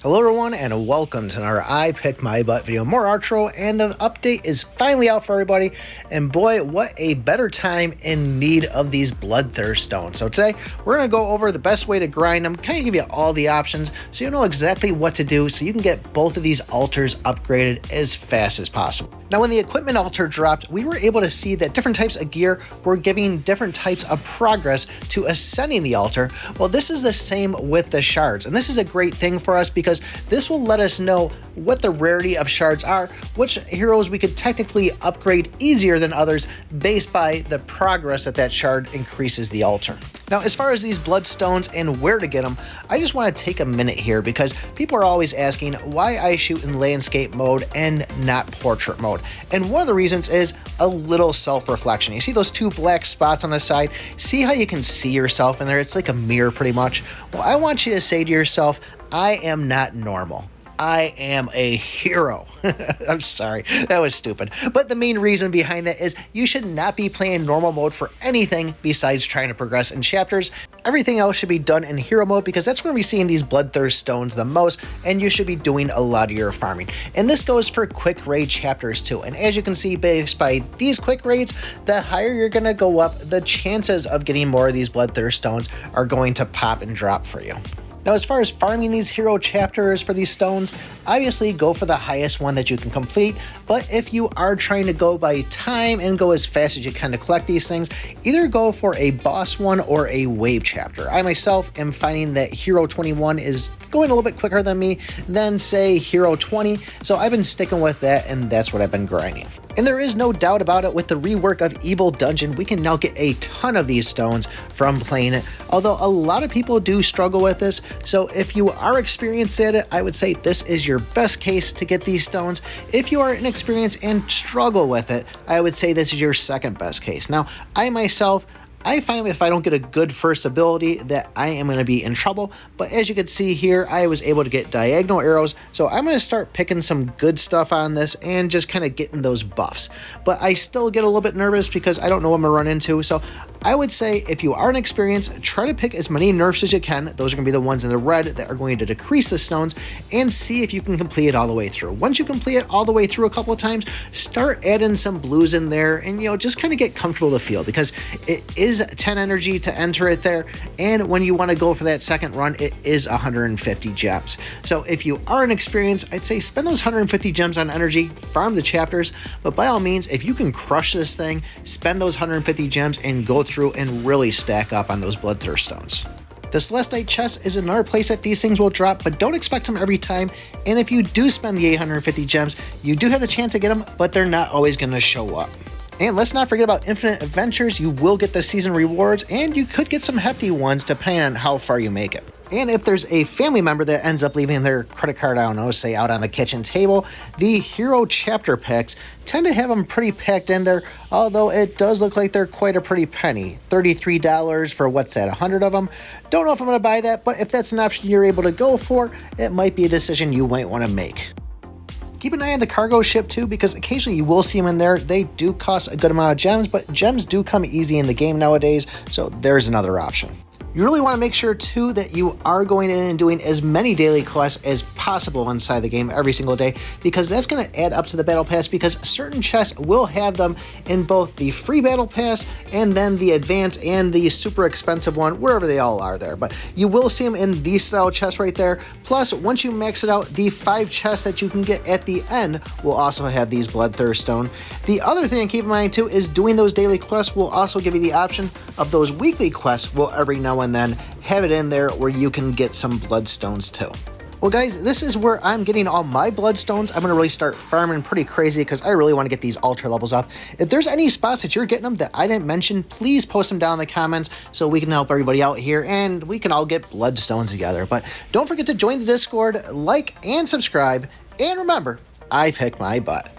Hello everyone and welcome to another I Pick My Butt video. More Archero, and the update is finally out for everybody, and boy, what a better time in need of these Bloodthirst stones. So today we're going to go over the best way to grind them, kind of give you all the options so you know exactly what to do so you can get both of these altars upgraded as fast as possible. Now when the equipment altar dropped, we were able to see that different types of gear were giving different types of progress to ascending the altar. Well, this is the same with the shards, and this is a great thing for us because this will let us know what the rarity of shards are, which heroes we could technically upgrade easier than others based by the progress that shard increases the altar. Now, as far as these bloodstones and where to get them, I just want to take a minute here because people are always asking why I shoot in landscape mode and not portrait mode. And one of the reasons is a little self-reflection. You see those two black spots on the side? See how you can see yourself in there? It's like a mirror pretty much. Well, I want you to say to yourself, I am not normal. I am a hero. I'm sorry, that was stupid. But the main reason behind that is you should not be playing normal mode for anything besides trying to progress in chapters. Everything else should be done in hero mode because that's where we're seeing these Bloodthirst stones the most, and you should be doing a lot of your farming. And this goes for quick raid chapters too. And as you can see, based by these quick raids, the higher you're going to go up, the chances of getting more of these Bloodthirst stones are going to pop and drop for you. Now, as far as farming these hero chapters for these stones, obviously go for the highest one that you can complete, but if you are trying to go by time and go as fast as you can to collect these things, either go for a boss one or a wave chapter. I myself am finding that Hero 21 is going a little bit quicker than me than, say, Hero 20, so I've been sticking with that, and that's what I've been grinding. And there is no doubt about it, with the rework of Evil Dungeon, we can now get a ton of these stones from playing it, although a lot of people do struggle with this. So if you are experienced at it, I would say this is your best case to get these stones. If you are inexperienced and struggle with it, I would say this is your second best case. Now, I find if I don't get a good first ability that I am going to be in trouble, but as you can see here, I was able to get diagonal arrows, so I'm going to start picking some good stuff on this and just kind of getting those buffs. But I still get a little bit nervous because I don't know what I'm going to run into, so I would say if you are inexperienced, try to pick as many nerfs as you can. Those are going to be the ones in the red that are going to decrease the stones, and see if you can complete it all the way through. Once you complete it all the way through a couple of times, start adding some blues in there and, just kind of get comfortable with the feel, because it is 10 energy to enter it there, and when you want to go for that second run, it is 150 gems. So if you are inexperienced, I'd say spend those 150 gems on energy, farm the chapters, but by all means, if you can crush this thing, spend those 150 gems and go through and really stack up on those Bloodthirst stones. The Celestite chest is another place that these things will drop, but don't expect them every time, and if you do spend the 850 gems, you do have the chance to get them, but they're not always going to show up. And let's not forget about Infinite Adventures. You will get the season rewards, and you could get some hefty ones depending on how far you make it. And if there's a family member that ends up leaving their credit card, I don't know, say out on the kitchen table, the hero chapter packs tend to have them pretty packed in there, although it does look like they're quite a pretty penny. $33 for, what's that, 100 of them? Don't know if I'm going to buy that, but if that's an option you're able to go for, it might be a decision you might want to make. Keep an eye on the cargo ship too, because occasionally you will see them in there. They do cost a good amount of gems, but gems do come easy in the game nowadays, so there's another option. You really want to make sure too that you are going in and doing as many daily quests as possible inside the game every single day, because that's going to add up to the battle pass, because certain chests will have them in both the free battle pass and then the advanced and the super expensive one, wherever they all are there. But you will see them in these style chests right there. Plus, once you max it out, the 5 chests that you can get at the end will also have these Bloodthirst stone. The other thing to keep in mind too is doing those daily quests will also give you the option of those weekly quests will every now and then have it in there where you can get some bloodstones too. Well guys, this is where I'm getting all my bloodstones. I'm going to really start farming pretty crazy because I really want to get these altar levels up. If there's any spots that you're getting them that I didn't mention, please post them down in the comments so we can help everybody out here and we can all get bloodstones together. But don't forget to join the Discord, like and subscribe, and remember, I pick my butt.